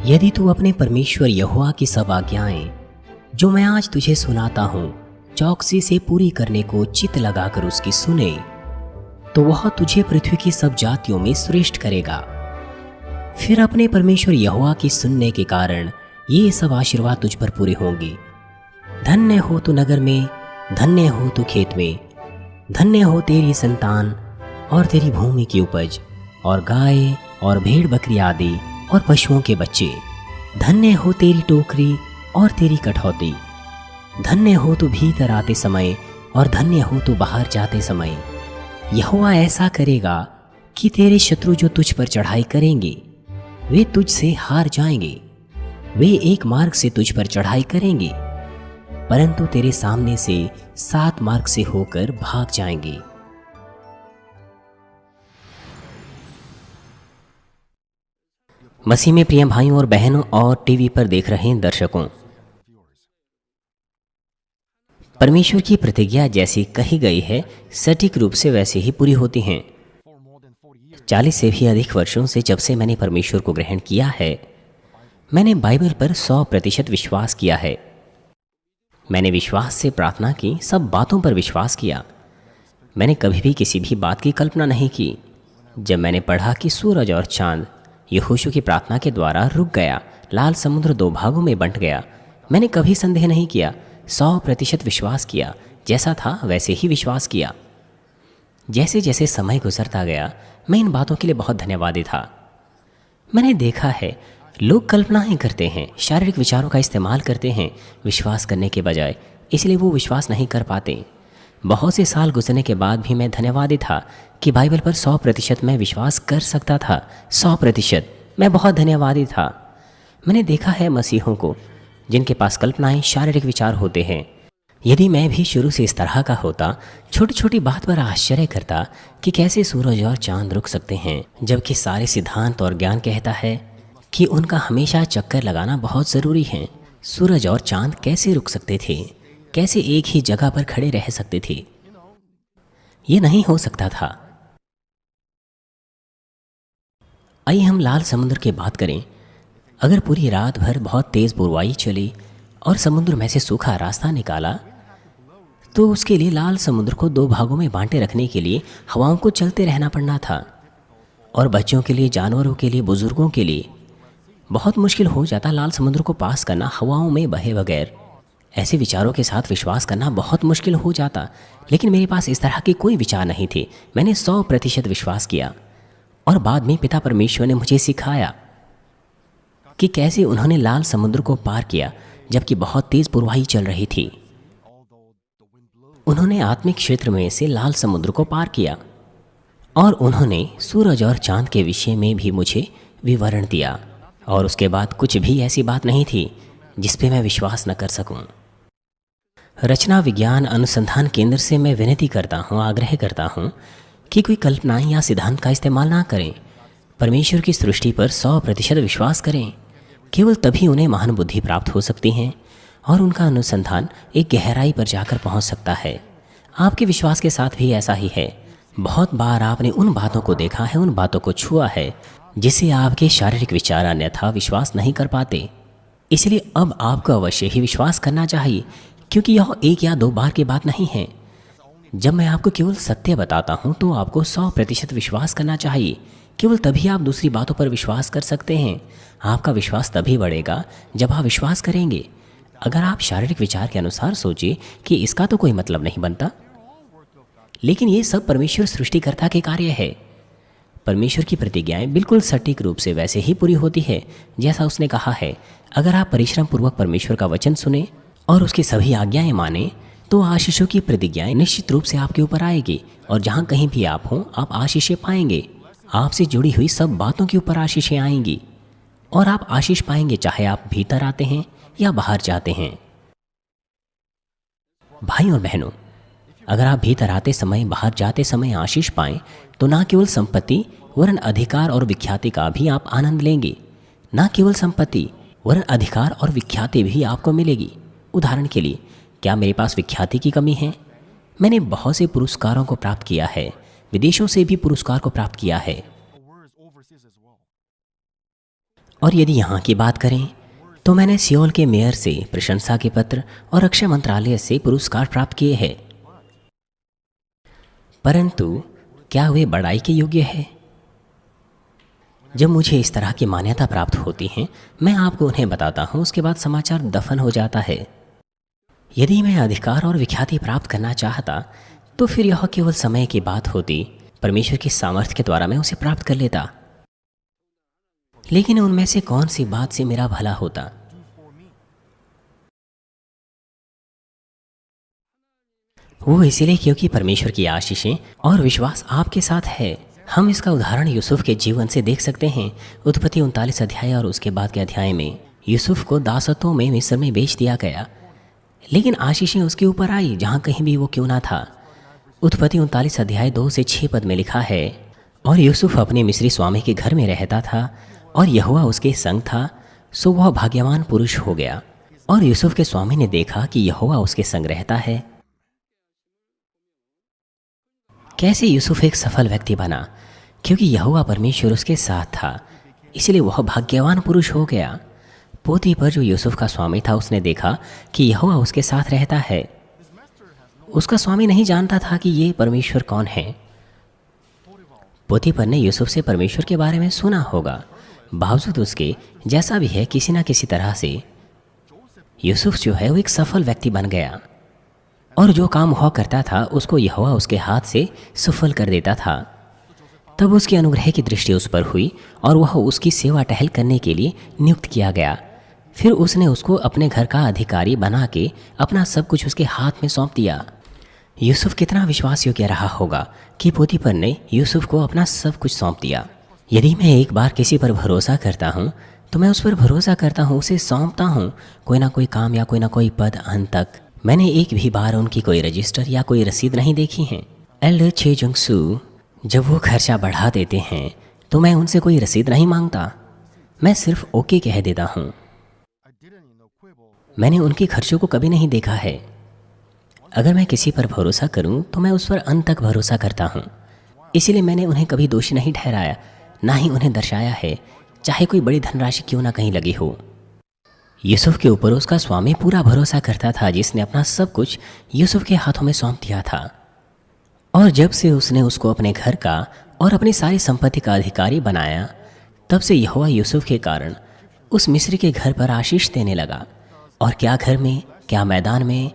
यदि तू अपने परमेश्वर यहोवा की सब आज्ञाएं जो मैं आज तुझे सुनाता हूँ चौकसी से पूरी करने को चित्त लगाकर उसकी सुने, तो वह तुझे पृथ्वी की सब जातियों में श्रेष्ठ करेगा। फिर अपने परमेश्वर यहोवा की सुनने के कारण ये सब आशीर्वाद तुझ पर पूरे होंगे। धन्य हो तू नगर में, धन्य हो तू खेत में, धन्य हो तेरी संतान और तेरी भूमि की उपज और गाय और भेड़ बकरी आदि और पशुओं के बच्चे। धन्य हो तेरी टोकरी और तेरी कठौती। धन्य हो तू भीतर आते समय और धन्य हो तू बाहर जाते समय। यहोवा ऐसा करेगा कि तेरे शत्रु जो तुझ पर चढ़ाई करेंगे वे तुझ से हार जाएंगे। वे एक मार्ग से तुझ पर चढ़ाई करेंगे परंतु तेरे सामने से 7 मार्ग से होकर भाग जाएंगे। मसीह में प्रिय भाइयों और बहनों और टीवी पर देख रहे दर्शकों, परमेश्वर की प्रतिज्ञा जैसी कही गई है सटीक रूप से वैसे ही पूरी होती हैं। 40 से भी अधिक वर्षों से जब से मैंने परमेश्वर को ग्रहण किया है, मैंने बाइबल पर 100% विश्वास किया है। मैंने विश्वास से प्रार्थना की, सब बातों पर विश्वास किया। मैंने कभी भी किसी भी बात की कल्पना नहीं की। जब मैंने पढ़ा कि सूरज और चांद यहोशू की प्रार्थना के द्वारा रुक गया, लाल समुद्र 2 भागों में बंट गया, मैंने कभी संदेह नहीं किया, 100% विश्वास किया। जैसा था वैसे ही विश्वास किया। जैसे जैसे समय गुजरता गया मैं इन बातों के लिए बहुत धन्यवादी था। मैंने देखा है लोग कल्पनाएं करते हैं, शारीरिक विचारों का इस्तेमाल करते हैं विश्वास करने के बजाय, इसलिए वो विश्वास नहीं कर पाते। बहुत से साल गुजरने के बाद भी मैं धन्यवादी था कि बाइबल पर 100% मैं विश्वास कर सकता था। 100% मैं बहुत धन्यवादी था। मैंने देखा है मसीहों को जिनके पास कल्पनाएं, शारीरिक विचार होते हैं। यदि मैं भी शुरू से इस तरह का होता, छोटी छोटी बात पर आश्चर्य करता कि कैसे सूरज और चांद रुक सकते हैं, जबकि सारे सिद्धांत और ज्ञान कहता है कि उनका हमेशा चक्कर लगाना बहुत ज़रूरी है। सूरज और चांद कैसे रुक सकते थे, कैसे एक ही जगह पर खड़े रह सकते थे? ये नहीं हो सकता था। आइए हम लाल समुद्र की बात करें। अगर पूरी रात भर बहुत तेज़ बुरवाई चली और समुद्र में से सूखा रास्ता निकाला, तो उसके लिए लाल समुद्र को 2 भागों में बांटे रखने के लिए हवाओं को चलते रहना पड़ना था। और बच्चों के लिए, जानवरों के लिए, बुजुर्गों के लिए बहुत मुश्किल हो जाता लाल समुद्र को पास करना हवाओं में बहे बगैर। ऐसे विचारों के साथ विश्वास करना बहुत मुश्किल हो जाता, लेकिन मेरे पास इस तरह के कोई विचार नहीं थे। मैंने 100% विश्वास किया। और बाद में पिता परमेश्वर ने मुझे सिखाया कि कैसे उन्होंने लाल समुद्र को पार किया जबकि बहुत तेज पुरवाई चल रही थी। उन्होंने आत्मिक क्षेत्र में से लाल समुद्र को पार किया और उन्होंने सूरज और चांद के विषय में भी मुझे विवरण दिया। और उसके बाद कुछ भी ऐसी बात नहीं थी जिस पे मैं विश्वास न कर सकूं। रचना विज्ञान अनुसंधान केंद्र से मैं विनती करता हूं, आग्रह करता हूं कि कोई कल्पनाएं या सिद्धांत का इस्तेमाल ना करें। परमेश्वर की सृष्टि पर 100% विश्वास करें। केवल तभी उन्हें महान बुद्धि प्राप्त हो सकती है और उनका अनुसंधान एक गहराई पर जाकर पहुंच सकता है। आपके विश्वास के साथ भी ऐसा ही है। बहुत बार आपने उन बातों को देखा है, उन बातों को छुआ है जिसे आपके शारीरिक विचार अन्यथा विश्वास नहीं कर पाते। इसलिए अब आपको अवश्य ही विश्वास करना चाहिए, क्योंकि यह 1 या 2 बार की बात नहीं है। जब मैं आपको केवल सत्य बताता हूँ तो आपको 100% विश्वास करना चाहिए। केवल तभी आप दूसरी बातों पर विश्वास कर सकते हैं। आपका विश्वास तभी बढ़ेगा जब आप विश्वास करेंगे। अगर आप शारीरिक विचार के अनुसार सोचिए कि इसका तो कोई मतलब नहीं बनता, लेकिन ये सब परमेश्वर सृष्टिकर्ता के कार्य है। परमेश्वर की प्रतिज्ञाएं बिल्कुल सटीक रूप से वैसे ही पूरी होती है जैसा उसने कहा है। अगर आप परिश्रम पूर्वक परमेश्वर का वचन सुने और उसकी सभी आज्ञाएं माने, तो आशीषों की प्रतिज्ञाएं निश्चित रूप से आपके ऊपर आएगी और जहां कहीं भी आप हों, आप आशीषें पाएंगे। आपसे जुड़ी हुई सब बातों के ऊपर आशीषें आएंगी और आप आशीष पाएंगे, चाहे आप भीतर आते हैं या बाहर जाते हैं। भाई और बहनों, अगर आप भीतर आते समय, बाहर जाते समय आशीष पाएं, तो ना केवल संपत्ति वरन अधिकार और विख्याति का भी आप आनंद लेंगे। ना केवल संपत्ति वरन अधिकार और विख्याति भी आपको मिलेगी। उदाहरण के लिए, क्या मेरे पास विख्याति की कमी है? मैंने बहुत से पुरस्कारों को प्राप्त किया है, विदेशों से भी पुरस्कार को प्राप्त किया है। और यदि यहाँ की बात करें तो मैंने सियोल के मेयर से प्रशंसा के पत्र और रक्षा मंत्रालय से पुरस्कार प्राप्त किए हैं, परंतु क्या वे बड़ाई के योग्य है? जब मुझे इस तरह की मान्यता प्राप्त होती है, मैं आपको उन्हें बताता हूँ, उसके बाद समाचार दफन हो जाता है। यदि मैं अधिकार और विख्याति प्राप्त करना चाहता तो फिर यह केवल समय की बात होती। परमेश्वर की सामर्थ्य के द्वारा मैं उसे प्राप्त कर लेता। लेकिन उनमें से कौन सी बात से मेरा भला होता? वो इसलिए क्योंकि परमेश्वर की आशीषें और विश्वास आपके साथ है। हम इसका उदाहरण यूसुफ के जीवन से देख सकते हैं। उत्पत्ति 39 अध्याय और उसके बाद के अध्याय में यूसुफ को दासत्वों में मिस्र में बेच दिया गया, लेकिन आशीषें उसके ऊपर आई जहाँ कहीं भी वो क्यों ना था। उत्पत्ति 39 अध्याय 2 से 6 पद में लिखा है, और यूसुफ अपने मिस्री स्वामी के घर में रहता था और यहोवा उसके संग था, सो वह भाग्यवान पुरुष हो गया। और यूसुफ के स्वामी ने देखा कि यहोवा उसके संग रहता है। कैसे यूसुफ एक सफल व्यक्ति बना? क्योंकि यहोवा परमेश्वर उसके साथ था, इसलिए वह भाग्यवान पुरुष हो गया। पोतीफर जो यूसुफ का स्वामी था, उसने देखा कि यहोवा उसके साथ रहता है। उसका स्वामी नहीं जानता था कि ये परमेश्वर कौन है। पोतीफर ने यूसुफ से परमेश्वर के बारे में सुना होगा, बावजूद उसके जैसा भी है किसी न किसी तरह से यूसुफ जो है वो एक सफल व्यक्ति बन गया, और जो काम हुआ करता था उसको यहोवा उसके हाथ से सफल कर देता था। तब उसकी अनुग्रह की दृष्टि उस पर हुई और वह उसकी सेवा टहल करने के लिए नियुक्त किया गया। फिर उसने उसको अपने घर का अधिकारी बना के अपना सब कुछ उसके हाथ में सौंप दिया। यूसुफ कितना विश्वास योग्य रहा होगा कि पोतीफर ने यूसुफ को अपना सब कुछ सौंप दिया। यदि मैं एक बार किसी पर भरोसा करता हूँ तो मैं उस पर भरोसा करता हूँ, उसे सौंपता हूँ कोई ना कोई काम या कोई ना कोई पद अंत तक। मैंने एक भी बार उनकी कोई रजिस्टर या कोई रसीद नहीं देखी है। एल्डर छे जंगसू जब वो खर्चा बढ़ा देते हैं तो मैं उनसे कोई रसीद नहीं मांगता, मैं सिर्फ ओके कह देता हूँ। मैंने उनके खर्चों को कभी नहीं देखा है। अगर मैं किसी पर भरोसा करूं तो मैं उस पर अंत तक भरोसा करता हूं। इसीलिए मैंने उन्हें कभी दोषी नहीं ठहराया, ना ही उन्हें दर्शाया है, चाहे कोई बड़ी धनराशि क्यों ना कहीं लगी हो। यूसुफ के ऊपर उसका स्वामी पूरा भरोसा करता था, जिसने अपना सब कुछ यूसुफ के हाथों में सौंप दिया था। और जब से उसने उसको अपने घर का और अपनी सारी संपत्ति का अधिकारी बनाया, तब से यहोवा यूसुफ के कारण उस मिस्री के घर पर आशीष देने लगा। और क्या घर में, क्या मैदान में,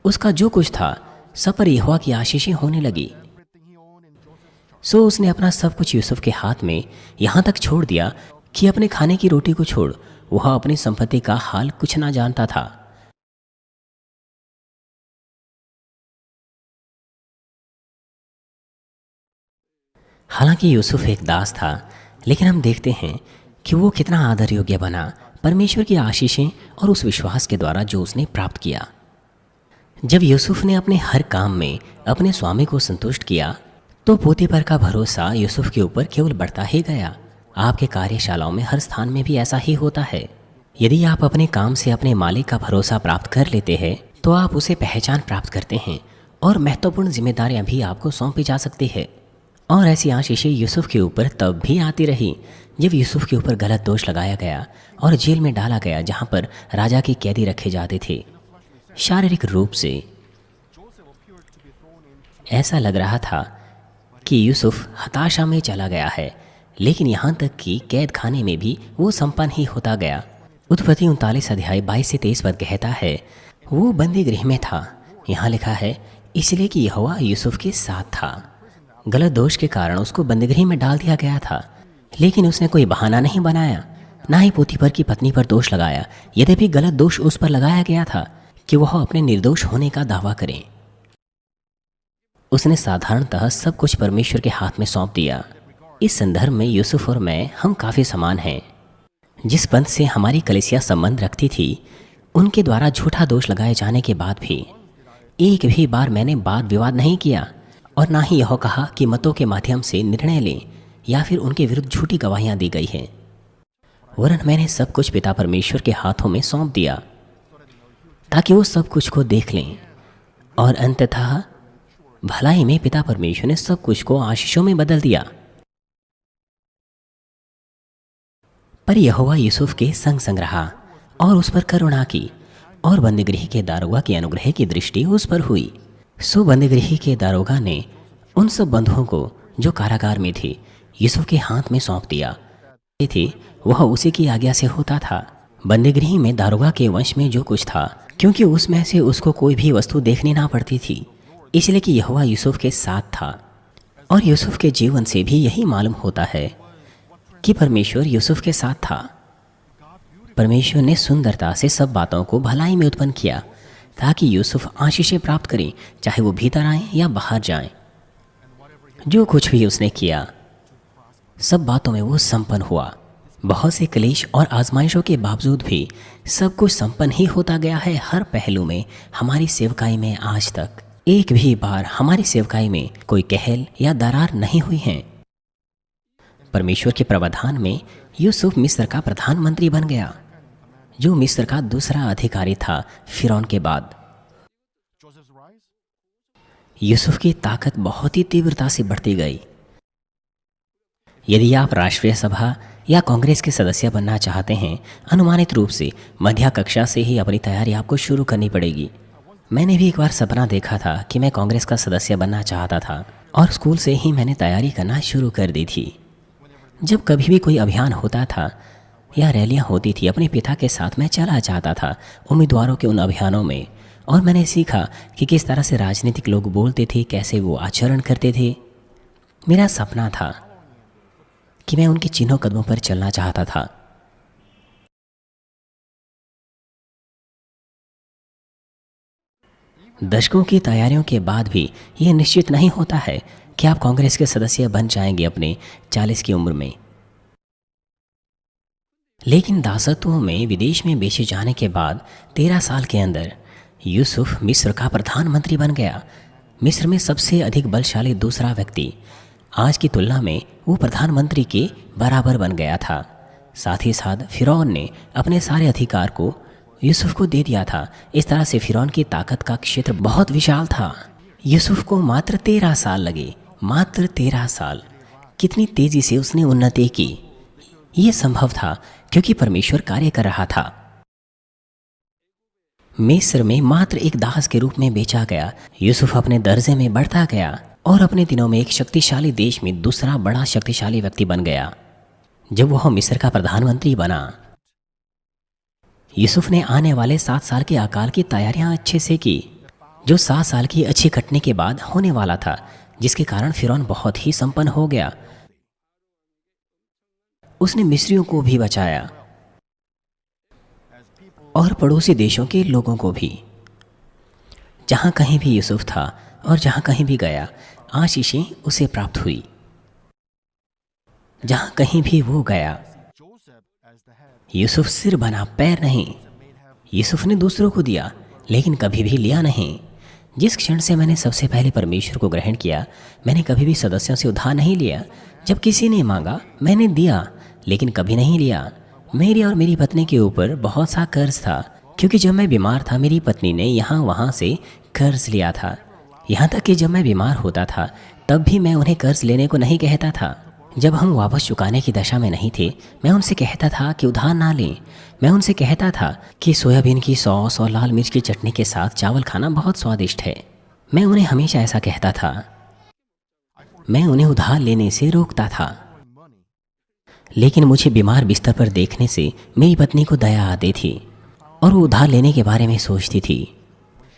उसका जो कुछ था सब पर यहोवा की आशीषें होने लगी। सो उसने अपना सब कुछ यूसुफ के हाथ में यहाँ तक छोड़ दिया कि अपने खाने की रोटी को छोड़ वह अपनी संपत्ति का हाल कुछ ना जानता था। हालांकि यूसुफ एक दास था, लेकिन हम देखते हैं कि वो कितना आदर योग्य बना परमेश्वर की आशीषें और उस विश्वास के द्वारा जो उसने प्राप्त किया। जब यूसुफ ने अपने हर काम में अपने स्वामी को संतुष्ट किया तो पोतीफर का भरोसा यूसुफ के ऊपर केवल बढ़ता ही गया। आपके कार्यशालाओं में हर स्थान में भी ऐसा ही होता है। यदि आप अपने काम से अपने मालिक का भरोसा प्राप्त कर लेते हैं तो आप उसे पहचान प्राप्त करते हैं और महत्वपूर्ण जिम्मेदारियां भी आपको सौंपी जा सकती है। और ऐसी आशीषें यूसुफ के ऊपर तब भी आती रही जब यूसुफ के ऊपर गलत दोष लगाया गया और जेल में डाला गया, जहां पर राजा के कैदी रखे जाते थे। शारीरिक रूप से ऐसा लग रहा था कि यूसुफ हताशा में चला गया है, लेकिन यहाँ तक कि कैद खाने में भी वो संपन्न ही होता गया। उत्पत्ति 39 अध्याय 22 से 23 पद कहता है, वो बंदी गृह में था। यहाँ लिखा है, इसलिए कि यहोवा यूसुफ के साथ था। गलत दोष के कारण उसको बंदीगृह में डाल दिया गया था, लेकिन उसने कोई बहाना नहीं बनाया, ना ही पोतीफर की पत्नी पर दोष लगाया। यद्यपि गलत दोष उस पर लगाया गया था कि वह अपने निर्दोष होने का दावा करे। उसने साधारणतः सब कुछ परमेश्वर के हाथ में सौंप दिया। इस संदर्भ में यूसुफ और मैं हम काफ़ी समान हैं। जिस पंथ से हमारी कलीसिया संबंध रखती थी, उनके द्वारा झूठा दोष लगाए जाने के बाद भी एक भी बार मैंने वाद विवाद नहीं किया और ना ही यह कहा कि मतों के माध्यम से निर्णय लें या फिर उनके विरुद्ध झूठी गवाहियां दी गई हैं। वरन मैंने सब कुछ पिता परमेश्वर के हाथों में सौंप दिया ताकि वो सब कुछ को देख लें, और अंततः भलाई में पिता परमेश्वर ने सब कुछ को आशीषों में बदल दिया। पर यहोवा यूसुफ के संग संग रहा और उस पर करुणा की, और बंदीगृह के दारोगा के अनुग्रह की दृष्टि उस पर हुई। सो बंदीगृह के दारोगा ने उन सब बंधुओं को जो कारागार में थे यूसुफ के हाथ में सौंप दिया। ये थे वह उसी की आज्ञा से होता था। बंदीगृह में दारोगा के वंश में जो कुछ था, क्योंकि उसमें से उसको कोई भी वस्तु देखनी ना पड़ती थी, इसलिए कि यहोवा यूसुफ के साथ था। और यूसुफ के जीवन से भी यही मालूम होता है कि परमेश्वर यूसुफ के साथ था। परमेश्वर ने सुंदरता से सब बातों को भलाई में उत्पन्न किया ताकि यूसुफ आशीषें प्राप्त करें, चाहे वो भीतर आए या बाहर जाएं। जो कुछ भी उसने किया सब बातों में वो संपन्न हुआ। बहुत से क्लेश और आजमाइशों के बावजूद भी सब कुछ संपन्न ही होता गया है हर पहलू में। हमारी सेवकाई में आज तक एक भी बार हमारी सेवकाई में कोई कहल या दरार नहीं हुई है। परमेश्वर के प्रावधान में यूसुफ मिस्र का प्रधानमंत्री बन गया, जो मिस्र का दूसरा अधिकारी था फिरौन के बाद। यूसुफ की ताकत बहुत ही तीव्रता से बढ़ती गई। यदि आप राष्ट्रीय सभा या कांग्रेस के सदस्य बनना चाहते हैं, अनुमानित रूप से मध्य कक्षा से ही अपनी तैयारी आपको शुरू करनी पड़ेगी। मैंने भी एक बार सपना देखा था कि मैं कांग्रेस का सदस्य बनना चाहता था और स्कूल से ही मैंने तैयारी करना शुरू कर दी थी। जब कभी भी कोई अभियान होता था या रैलियां होती थी, अपने पिता के साथ मैं चला जाता था उम्मीदवारों के उन अभियानों में, और मैंने सीखा कि किस तरह से राजनीतिक लोग बोलते थे, कैसे वो आचरण करते थे। मेरा सपना था कि मैं उनके चिन्हों कदमों पर चलना चाहता था। दशकों की तैयारियों के बाद भी यह निश्चित नहीं होता है कि आप कांग्रेस के सदस्य बन जाएंगे अपने 40 की उम्र में। लेकिन दासत्व में विदेश में बेचे जाने के बाद 13 साल के अंदर यूसुफ मिस्र का प्रधानमंत्री बन गया। मिस्र में सबसे अधिक बलशाली दूसरा व्यक्ति, आज की तुलना में वो प्रधानमंत्री के बराबर बन गया था। साथ ही साथ फिरौन ने अपने सारे अधिकार को यूसुफ को दे दिया था। इस तरह से फिरौन की ताकत का क्षेत्र बहुत विशाल था। यूसुफ को मात्र 13 साल लगे, मात्र 13 साल। कितनी तेजी से उसने उन्नति की। ये संभव था क्योंकि परमेश्वर कार्य कर रहा था। मिस्र में मात्र एक दास के रूप में बेचा गया, यूसुफ अपने दर्जे में बढ़ता गया और अपने दिनों में एक शक्तिशाली देश में दूसरा बड़ा शक्तिशाली व्यक्ति बन गया। जब वह मिस्र का प्रधानमंत्री बना, यूसुफ ने आने वाले 7 साल के अकाल की तैयारियां अच्छे से की, जो 7 साल की अच्छी कटने के बाद होने वाला था, जिसके कारण फिरौन बहुत ही संपन्न हो गया। उसने मिस्रियों को भी बचाया और पड़ोसी देशों के लोगों को भी। जहां कहीं भी यूसुफ था और जहां कहीं भी गया, आशीषें उसे प्राप्त हुई। जहां कहीं भी वो गया, यूसुफ सिर बना, पैर नहीं। यूसुफ ने दूसरों को दिया लेकिन कभी भी लिया नहीं। जिस क्षण से मैंने सबसे पहले परमेश्वर को ग्रहण किया, मैंने कभी भी सदस्यों से उधार नहीं लिया। जब किसी ने मांगा मैंने दिया, लेकिन कभी नहीं लिया। मेरी और मेरी पत्नी के ऊपर बहुत सा कर्ज था, क्योंकि जब मैं बीमार था मेरी पत्नी ने यहाँ वहाँ से कर्ज लिया था। यहाँ तक कि जब मैं बीमार होता था तब भी मैं उन्हें कर्ज लेने को नहीं कहता था। जब हम वापस चुकाने की दशा में नहीं थे, मैं उनसे कहता था कि उधार ना लें। मैं उनसे कहता था कि सोयाबीन की सॉस और लाल मिर्च की चटनी के साथ चावल खाना बहुत स्वादिष्ट है। मैं उन्हें हमेशा ऐसा कहता था। मैं उन्हें उधार लेने से रोकता था। लेकिन मुझे बीमार बिस्तर पर देखने से मेरी पत्नी को दया आती थी और वो उधार लेने के बारे में सोचती थी।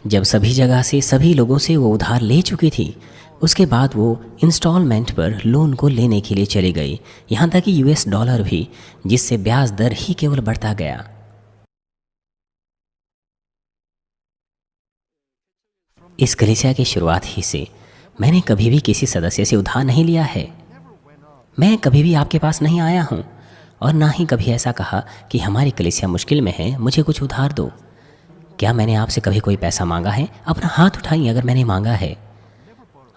जब सभी जगह से सभी लोगों से वो उधार ले चुकी थी, उसके बाद वो इंस्टॉलमेंट पर लोन को लेने के लिए चली गई, यहाँ तक कि यूएस डॉलर भी, जिससे ब्याज दर ही केवल बढ़ता गया। इस कलीसिया की शुरुआत ही से मैंने कभी भी किसी सदस्य से उधार नहीं लिया है। मैं कभी भी आपके पास नहीं आया हूँ और ना ही कभी ऐसा कहा कि हमारी कलीसिया मुश्किल में है, मुझे कुछ उधार दो। क्या मैंने आपसे कभी कोई पैसा मांगा है? अपना हाथ उठाइए अगर मैंने मांगा है।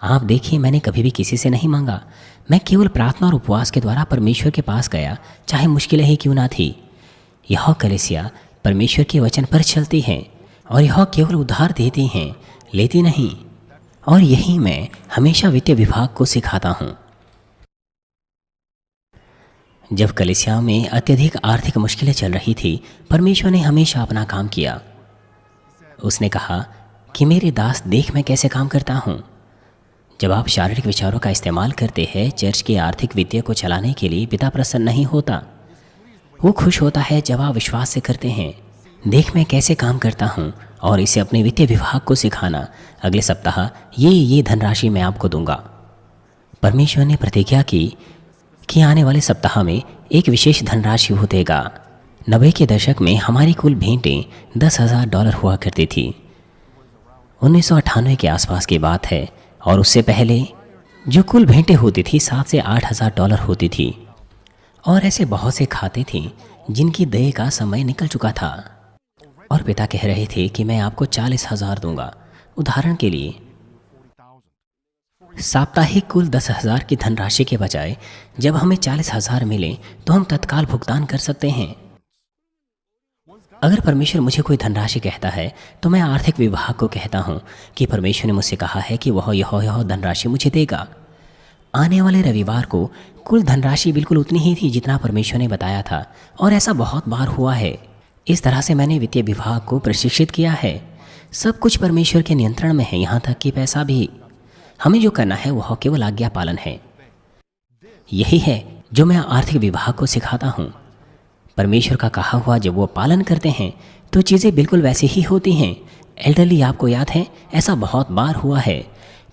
आप देखिए, मैंने कभी भी किसी से नहीं मांगा। मैं केवल प्रार्थना और उपवास के द्वारा परमेश्वर के पास गया, चाहे मुश्किलें ही क्यों ना थी। यह कलीसिया परमेश्वर के वचन पर चलती है और यह केवल उधार देती हैं, लेती नहीं। और यही मैं हमेशा वित्तीय विभाग को सिखाता हूँ। जब कलीसिया में अत्यधिक आर्थिक मुश्किलें चल रही थी, परमेश्वर ने हमेशा अपना काम किया। उसने कहा कि मेरे दास देख मैं कैसे काम करता हूँ। जब आप शारीरिक विचारों का इस्तेमाल करते हैं चर्च के आर्थिक वित्तीय को चलाने के लिए, पिता प्रसन्न नहीं होता। वो खुश होता है जब आप विश्वास से करते हैं, देख मैं कैसे काम करता हूँ, और इसे अपने वित्तीय विभाग को सिखाना। अगले सप्ताह ये धनराशि मैं आपको दूंगा। परमेश्वर ने प्रतिज्ञा की कि आने वाले सप्ताह में एक विशेष धनराशि वो देगा। 90 के दशक में हमारी कुल भेंटें $10,000 हुआ करती थी। 1998 के आसपास की बात है, और उससे पहले जो कुल भेंटें होती थी $7,000 से $8,000 होती थी। और ऐसे बहुत से खाते थे जिनकी देय का समय निकल चुका था, और पिता कह रहे थे कि मैं आपको 40,000 दूंगा। उदाहरण के लिए, साप्ताहिक कुल 10,000 की धनराशि के बजाय जब हमें 40,000 मिले तो हम तत्काल भुगतान कर सकते हैं। अगर परमेश्वर मुझे कोई धनराशि कहता है तो मैं आर्थिक विभाग को कहता हूँ कि परमेश्वर ने मुझसे कहा है कि वह यह धनराशि मुझे देगा। आने वाले रविवार को कुल धनराशि बिल्कुल उतनी ही थी जितना परमेश्वर ने बताया था, और ऐसा बहुत बार हुआ है। इस तरह से मैंने वित्तीय विभाग को प्रशिक्षित किया है। सब कुछ परमेश्वर के नियंत्रण में है, यहाँ तक कि पैसा भी। हमें जो करना है वह केवल आज्ञा पालन है। यही है जो मैं आर्थिक विभाग को सिखाता हूँ। परमेश्वर का कहा हुआ जब वो पालन करते हैं तो चीज़ें बिल्कुल वैसे ही होती हैं। एल्डरली, आपको याद है, ऐसा बहुत बार हुआ है।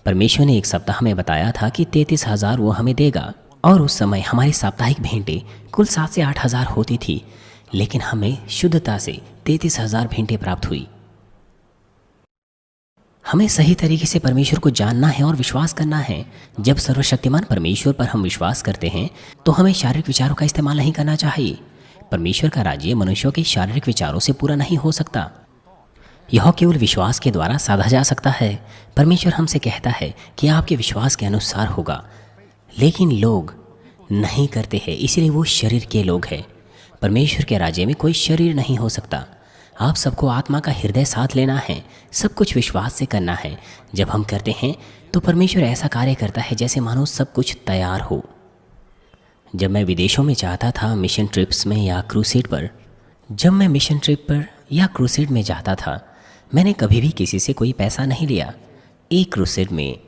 परमेश्वर ने एक सप्ताह में बताया था कि 33,000 वो हमें देगा, और उस समय हमारी साप्ताहिक भेंटें कुल 7,000 से 8,000 होती थी, लेकिन हमें शुद्धता से 33,000 भेंटें प्राप्त हुई। हमें सही तरीके से परमेश्वर को जानना है और विश्वास करना है। जब सर्वशक्तिमान परमेश्वर पर हम विश्वास करते हैं तो हमें शारीरिक विचारों का इस्तेमाल नहीं करना चाहिए। परमेश्वर का राज्य मनुष्यों के शारीरिक विचारों से पूरा नहीं हो सकता। यह केवल विश्वास के द्वारा साधा जा सकता है। परमेश्वर हमसे कहता है कि आपके विश्वास के अनुसार होगा, लेकिन लोग नहीं करते हैं, इसलिए वो शरीर के लोग हैं। परमेश्वर के राज्य में कोई शरीर नहीं हो सकता। आप सबको आत्मा का हृदय साथ लेना है, सब कुछ विश्वास से करना है। जब हम करते हैं तो परमेश्वर ऐसा कार्य करता है जैसे मानो सब कुछ तैयार हो। जब मैं विदेशों में जाता था मिशन ट्रिप्स में या क्रूसेड पर, जब मैं मिशन ट्रिप पर या क्रूसेड में जाता था, मैंने कभी भी किसी से कोई पैसा नहीं लिया। एक क्रूसेड में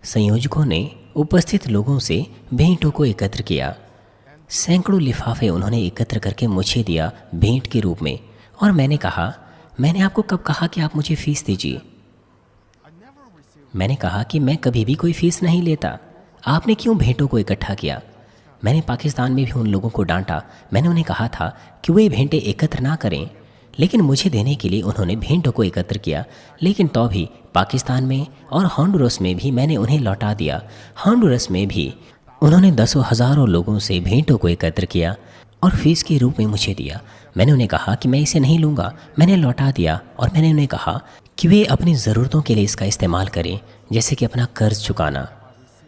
संयोजकों ने उपस्थित लोगों से भेंटों को एकत्र किया। सैकड़ों लिफाफे उन्होंने एकत्र करके मुझे दिया भेंट के रूप में, और मैंने कहा, मैंने आपको कब कहा कि आप मुझे फीस दीजिए? मैंने कहा कि मैं कभी भी कोई फीस नहीं लेता। आपने क्यों भेंटों को इकट्ठा किया? मैंने पाकिस्तान में भी उन लोगों को डांटा। मैंने उन्हें कहा था कि वे भेंटें एकत्र ना करें, लेकिन मुझे देने के लिए उन्होंने भेंटों को एकत्र किया। लेकिन तो भी पाकिस्तान में और हॉन्डुरस में भी मैंने उन्हें लौटा दिया। हॉन्डुरस में भी उन्होंने दसों हज़ारों लोगों से भेंटों को एकत्र किया और फीस के रूप में मुझे दिया। मैंने उन्हें कहा कि मैं इसे नहीं लूँगा, मैंने लौटा दिया। और मैंने उन्हें कहा कि वे अपनी ज़रूरतों के लिए इसका इस्तेमाल करें, जैसे कि अपना कर्ज चुकाना।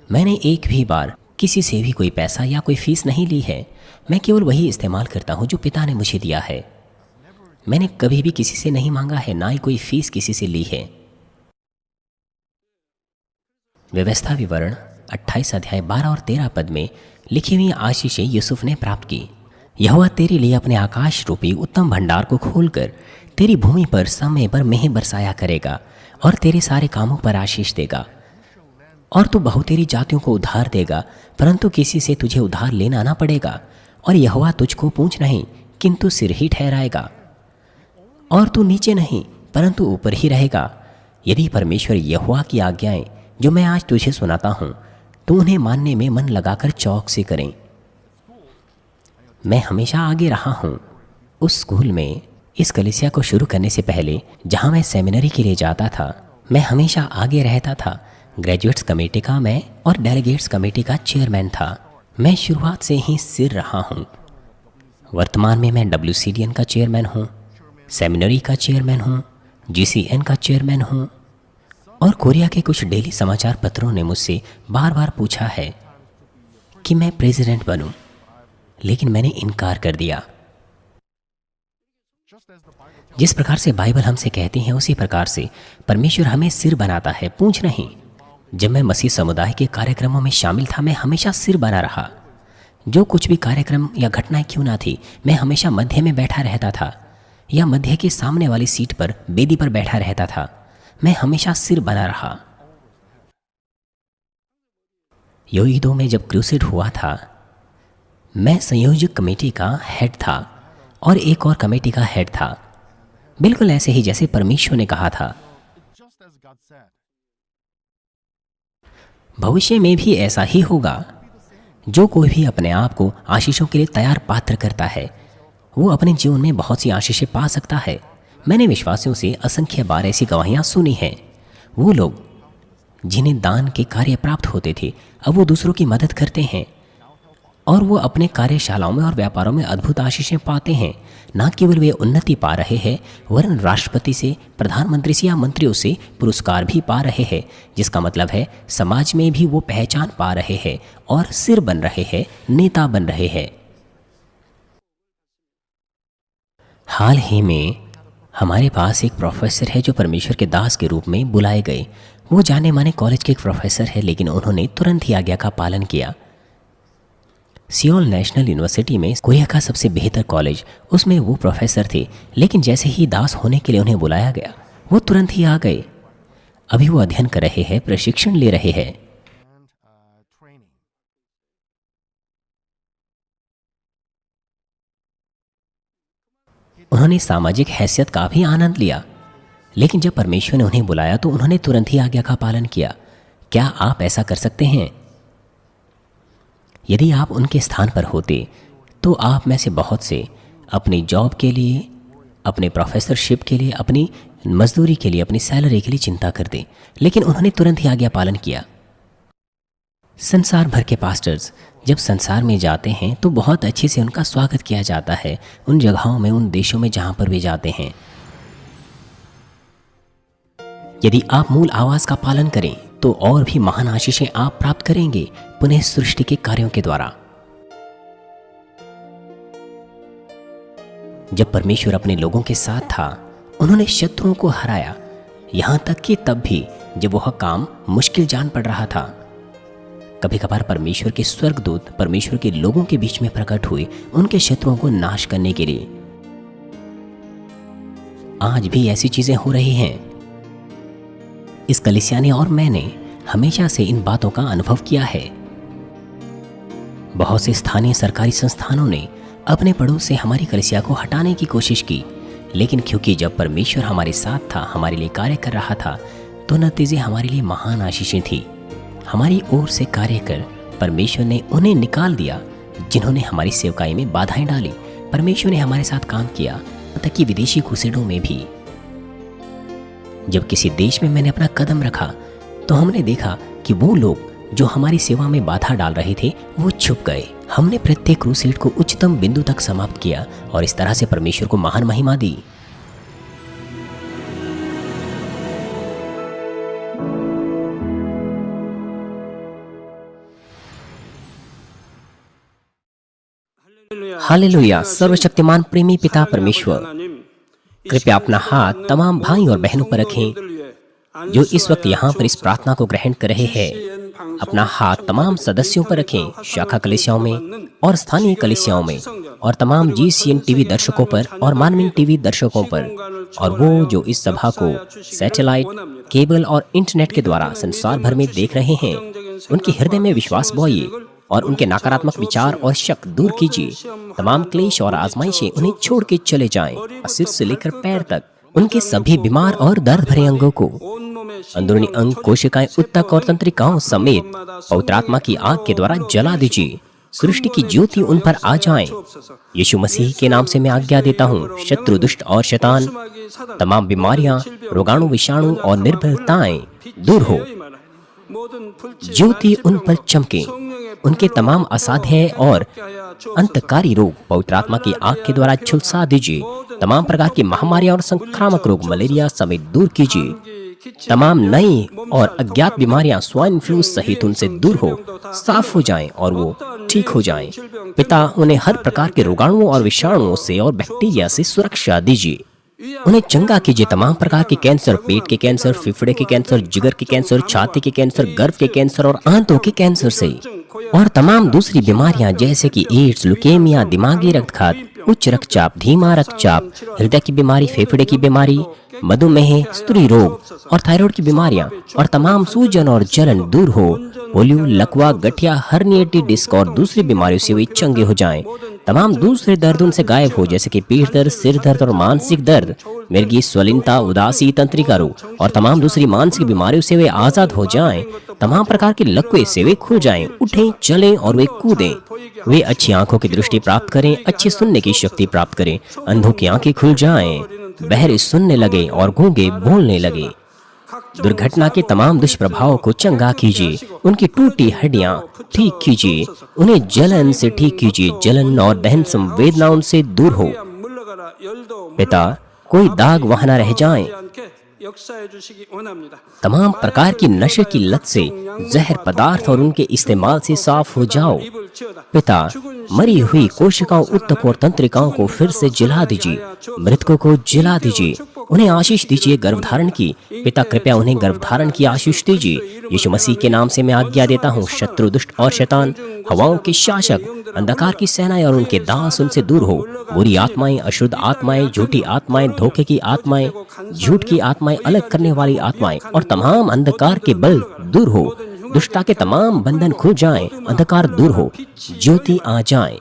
मैंने एक भी बार किसी से भी कोई पैसा या कोई फीस नहीं ली है। मैं केवल वही इस्तेमाल करता हूँ जो पिता ने मुझे दिया है। मैंने कभी भी किसी से नहीं मांगा है, ना ही कोई फीस किसी से ली है। व्यवस्था विवरण 28 अध्याय 12 और 13 पद में लिखी हुई आशीषें यूसुफ ने प्राप्त की। यहोवा तेरे लिए अपने आकाश रूपी उत्तम भंडार को खोलकर तेरी भूमि पर समय पर मेंह बरसाया करेगा और तेरे सारे कामों पर आशीष देगा। और तू बहुतेरी जातियों को उधार देगा, परंतु किसी से तुझे उधार लेना ना पड़ेगा। और यहोवा तुझको पूँछ नहीं किंतु सिर ही ठहराएगा। और तू नीचे नहीं परंतु ऊपर ही रहेगा। यदि परमेश्वर यहोवा की आज्ञाएं जो मैं आज तुझे सुनाता हूँ तो उन्हें मानने में मन लगाकर चौक से करें। मैं हमेशा आगे रहा हूँ। उस स्कूल में इस कलीसिया को शुरू करने से पहले जहाँ मैं सेमिनरी के लिए जाता था, मैं हमेशा आगे रहता था। ग्रेजुएट्स कमेटी का मैं और डेलीगेट्स कमेटी का चेयरमैन था। मैं शुरुआत से ही सिर रहा हूँ। वर्तमान में मैं WCDN का चेयरमैन हूँ, सेमिनरी का चेयरमैन हूँ, GCN का चेयरमैन हूँ। और कोरिया के कुछ डेली समाचार पत्रों ने मुझसे बार बार पूछा है कि मैं प्रेसिडेंट बनूं, लेकिन मैंने इनकार कर दिया। जिस प्रकार से बाइबल हमसे कहती है उसी प्रकार से परमेश्वर हमें सिर बनाता है, पूंछ नहीं। जब मैं मसीह समुदाय के कार्यक्रमों में शामिल था मैं हमेशा सिर बना रहा। जो कुछ भी कार्यक्रम या घटनाएं क्यों ना थी, मैं हमेशा मध्य में बैठा रहता था या मध्य के सामने वाली सीट पर बेदी पर बैठा रहता था। मैं हमेशा सिर बना रहा। योईडो में जब क्रूसेड हुआ था, मैं संयोजक कमेटी का हेड था और एक और कमेटी का हेड था, बिल्कुल ऐसे ही जैसे परमेश्वर ने कहा था। भविष्य में भी ऐसा ही होगा। जो कोई भी अपने आप को आशीषों के लिए तैयार पात्र करता है, वो अपने जीवन में बहुत सी आशीषें पा सकता है। मैंने विश्वासियों से असंख्य बार ऐसी गवाहियां सुनी हैं। वो लोग जिन्हें दान के कार्य प्राप्त होते थे, अब वो दूसरों की मदद करते हैं और वो अपने कार्यशालाओं में और व्यापारों में अद्भुत आशीषें पाते हैं। न केवल वे उन्नति पा रहे हैं, वरन राष्ट्रपति से, प्रधानमंत्री से या मंत्रियों से पुरस्कार भी पा रहे हैं, जिसका मतलब है समाज में भी वो पहचान पा रहे हैं और सिर बन रहे हैं, नेता बन रहे हैं। हाल ही में हमारे पास एक प्रोफेसर है जो परमेश्वर के दास के रूप में बुलाए गए। वो जाने माने कॉलेज के एक प्रोफेसर है, लेकिन उन्होंने तुरंत ही आज्ञा का पालन किया। सियोल नेशनल यूनिवर्सिटी में कोरिया का सबसे बेहतर कॉलेज, उसमें वो प्रोफेसर थे, लेकिन जैसे ही दास होने के लिए उन्हें बुलाया गया, वो तुरंत ही आ गए। अभी वो अध्ययन कर रहे हैं, प्रशिक्षण ले रहे हैं। उन्होंने सामाजिक हैसियत का भी आनंद लिया, लेकिन जब परमेश्वर ने उन्हें बुलाया तो उन्होंने तुरंत ही आज्ञा का पालन किया। क्या आप ऐसा कर सकते हैं? यदि आप उनके स्थान पर होते तो आप में से बहुत से अपनी जॉब के लिए, अपने प्रोफेसरशिप के लिए, अपनी मजदूरी के लिए, अपनी सैलरी के लिए चिंता करते, लेकिन उन्होंने तुरंत ही आज्ञा पालन किया। संसार भर के पास्टर्स जब संसार में जाते हैं तो बहुत अच्छे से उनका स्वागत किया जाता है, उन जगहों में, उन देशों में जहां पर वे जाते हैं। यदि आप मूल आवाज का पालन करें तो और भी महान आशीषें आप प्राप्त करेंगे पुनः सृष्टि के कार्यों के द्वारा। जब परमेश्वर अपने लोगों के साथ था, उन्होंने शत्रुओं को हराया, यहां तक कि तब भी जब वह काम मुश्किल जान पड़ रहा था। कभी कभार परमेश्वर के स्वर्गदूत परमेश्वर के लोगों के बीच में प्रकट हुए उनके शत्रुओं को नाश करने के लिए। आज भी ऐसी चीजें हो रही हैं। इस कलीसिया ने और मैंने हमेशा से इन बातों का अनुभव किया है। बहुत से स्थानीय सरकारी संस्थानों ने अपने पड़ोस से हमारी कलीसिया को हटाने की कोशिश की, लेकिन क्योंकि जब परमेश्वर हमारे साथ था, हमारे लिए कार्य कर रहा था, तो नतीजे हमारे लिए महान आशीषें थी। हमारी ओर से कार्य कर परमेश्वर ने उन्हें निकाल दिया जिन्होंने हमारी सेवकाई में बाधाएं डाली। परमेश्वर ने हमारे साथ काम किया, तक कि विदेशी घुसेड़ों में भी। जब किसी देश में मैंने अपना कदम रखा तो हमने देखा कि वो लोग जो हमारी सेवा में बाधा डाल रहे थे वो छुप गए। हमने प्रत्येक क्रूसेड को उच्चतम बिंदु तक समाप्त किया और इस तरह से परमेश्वर को महान महिमा दी। हालेलुया। सर्वशक्तिमान प्रेमी पिता परमेश्वर, कृपया अपना हाथ तमाम भाई और बहनों पर रखें जो इस वक्त यहाँ पर इस प्रार्थना को ग्रहण कर रहे हैं। अपना हाथ तमाम सदस्यों पर रखें, शाखा कलीसियाओं में और स्थानीय कलीसियाओं में, और तमाम GCN टीवी दर्शकों पर और मानवीन टीवी दर्शकों पर, और वो जो इस सभा को सैटेलाइट, केबल और इंटरनेट के द्वारा संसार भर में देख रहे हैं। उनके हृदय में विश्वास बोइए और उनके नकारात्मक विचार और शक दूर कीजिए। तमाम क्लेश और आजमाइशें उन्हें छोड़ के चले जाएं और सिर से लेकर पैर तक उनके सभी बीमार और दर्द भरे अंगों को, अंदरूनी अंग, कोशिकाएं, उत्तक और तंत्रिकाओं समेत पवित्र आत्मा की आग के द्वारा जला दीजिए। सृष्टि की ज्योति उन पर आ जाए। यीशु मसीह के नाम से मैं आज्ञा देता हूँ, शत्रु, दुष्ट और शैतान, तमाम बीमारियां, रोगाणु, विषाणु और निर्बलताएं दूर हो। ज्योति उन पर चमके। उनके तमाम असाध्य और अंतकारी रोग पवित्र आत्मा की आग के द्वारा झुलसा दीजिए। तमाम प्रकार की महामारियां और संक्रामक रोग, मलेरिया समेत दूर कीजिए। तमाम नई और अज्ञात बीमारियां स्वाइन फ्लू सहित उनसे दूर हो, साफ हो जाएं और वो ठीक हो जाएं। पिता, उन्हें हर प्रकार के रोगाणुओं और विषाणुओं से और बैक्टीरिया से सुरक्षा दीजिए। उन्हें चंगा कीजिए तमाम प्रकार के कैंसर, पेट के कैंसर, फेफड़े के कैंसर, जिगर के कैंसर, छाती के कैंसर, गर्भ के कैंसर और आंतों के कैंसर से, और तमाम दूसरी बीमारियां जैसे कि एड्स, लुकेमिया, दिमागी रक्तघात, उच्च रक्तचाप, धीमा रक्तचाप, हृदय की बीमारी, फेफड़े की बीमारी, मधुमेह, स्त्री रोग और थायराइड की बीमारियां और तमाम सूजन और जलन दूर हो। पोलियो, लकवा, गठिया, हर्निएटेड डिस्क और दूसरी बीमारियों से वे चंगे हो जाएं। तमाम दूसरे दर्द उनसे गायब हो, जैसे कि पीठ दर्द, सिर दर्द और मानसिक दर्द, मिर्गी, स्वलिनता, उदासी, तंत्रिका रोग और तमाम दूसरी मानसिक बीमारियों से वे आजाद हो जाएं। तमाम प्रकार के लकवे से वे खुल जाएं, उठें, चलें और वे कूदें। वे अच्छी आंखों की दृष्टि प्राप्त करें, अच्छे सुनने की शक्ति प्राप्त करें, अंधों की आंखें खुल जाएं, बहरे सुनने लगे और गूंगे बोलने लगे। दुर्घटना के तमाम दुष्प्रभावों को चंगा कीजिए, उनकी टूटी हड्डियां ठीक कीजिए, उन्हें जलन से ठीक कीजिए, जलन और दहन संवेदनाओं से दूर हो। पिता, कोई दाग वहां न रह जाएं। तमाम प्रकार की नशे की लत से, जहर पदार्थ और उनके इस्तेमाल से साफ हो जाओ। पिता, मरी हुई कोशिकाओं, ऊतकों और तंत्रिकाओं को फिर से जला दीजिए, मृतकों को जला दीजिए, उन्हें आशीष दीजिए गर्भधारण की। पिता, कृपया उन्हें गर्भधारण की आशीष दीजिए। यीशु मसीह के नाम से मैं आज्ञा देता हूँ, शत्रु, दुष्ट और शैतान, हवाओं के शासक, अंधकार की सेनाएं और उनके दास उनसे दूर हो। बुरी आत्माएं, अशुद्ध आत्माएं, झूठी आत्माएं, धोखे की आत्माएं, झूठ की आत्माएं, अलग करने वाली आत्माएं और तमाम अंधकार के बल दूर हो। दुष्टता के तमाम बंधन खुल जाएं, अंधकार दूर हो, ज्योति आ जाए।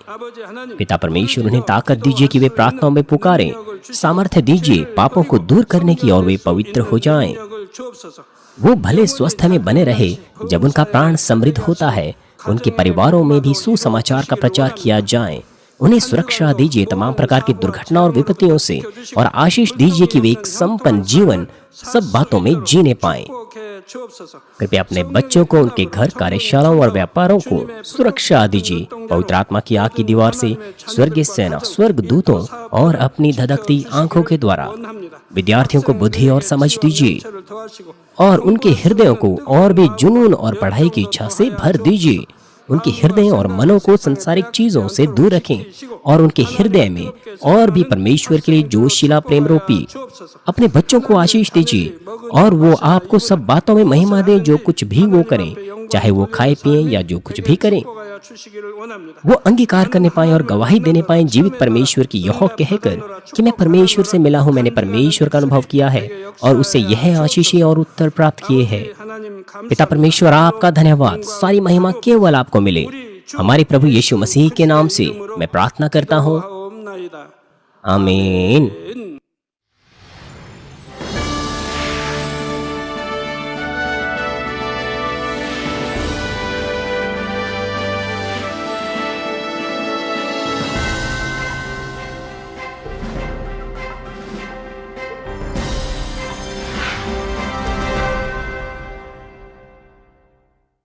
पिता परमेश्वर, उन्हें ताकत दीजिए कि वे प्रार्थनाओं में पुकारें, सामर्थ्य दीजिए पापों को दूर करने की और वे पवित्र हो जाएं। वो भले स्वस्थ में बने रहे जब उनका प्राण समृद्ध होता है। उनके परिवारों में भी सुसमाचार का प्रचार किया जाए। उन्हें सुरक्षा दीजिए तमाम प्रकार की दुर्घटना और विपत्तियों से, और आशीष दीजिए कि वे एक संपन्न जीवन सब बातों में जीने पाएं। कृपया अपने बच्चों को उनके घर, कार्यशालाओं और व्यापारों को सुरक्षा दीजिए पवित्र आत्मा की आग की दीवार से, स्वर्गीय सेना, स्वर्ग दूतों और अपनी धधकती आंखों के द्वारा। विद्यार्थियों को बुद्धि और समझ दीजिए और उनके हृदयों को और भी जुनून और पढ़ाई की इच्छा से भर दीजिए। उनके हृदय और मनों को संसारिक चीजों से दूर रखें और उनके हृदय में और भी परमेश्वर के लिए जोशीला प्रेम रोपी। अपने बच्चों को आशीष दीजिए और वो आपको सब बातों में महिमा दें, जो कुछ भी वो करें, चाहे वो खाए पिए या जो कुछ भी करें। वो अंगीकार करने पाए और गवाही देने पाए जीवित परमेश्वर की, यह कहकर कि मैं परमेश्वर से मिला हूँ, मैंने परमेश्वर का अनुभव किया है और उससे यह आशीषें और उत्तर प्राप्त किए हैं। पिता परमेश्वर, आपका धन्यवाद, सारी महिमा केवल आपको मिले। हमारे प्रभु यीशु मसीह के नाम से मैं प्रार्थना करता हूँ, आमीन।